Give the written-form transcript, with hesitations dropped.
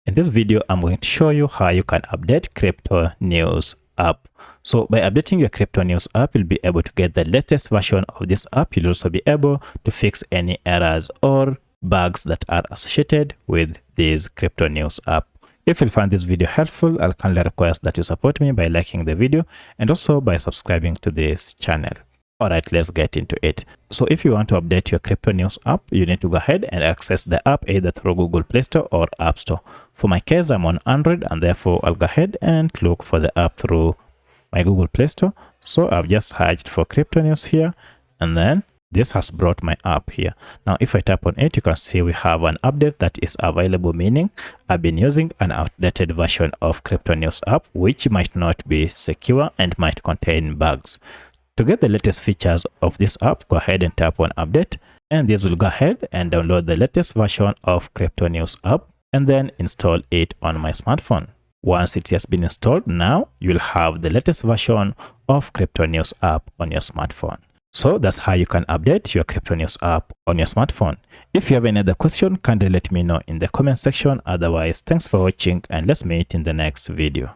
In this video, I'm going to show you how you can update Crypto News app. So by updating your Crypto News app, you'll be able to get the latest version of this app. You'll also be able to fix any errors or bugs that are associated with this Crypto News app. If you find this video helpful, I'll kindly request that you support me by liking the video and also by subscribing to this channel. Alright, let's get into it. So if you want to update your Crypto News app, you need to go ahead and access the app either through Google Play Store or App Store. For my case, I'm on Android and therefore I'll go ahead and look for the app through my Google Play Store. So I've just searched for Crypto News here and then this has brought my app here. Now if I tap on it, you can see we have an update that is available, meaning I've been using an outdated version of Crypto News app which might not be secure and might contain bugs. To get the latest features of this app, go ahead and tap on update and this will go ahead and download the latest version of Crypto News app and then install it on my smartphone. Once it has been installed, now you'll have the latest version of Crypto News app on your smartphone. So that's how you can update your Crypto News app on your smartphone. If you have any other question, kindly let me know in the comment section. Otherwise, thanks for watching and let's meet in the next video.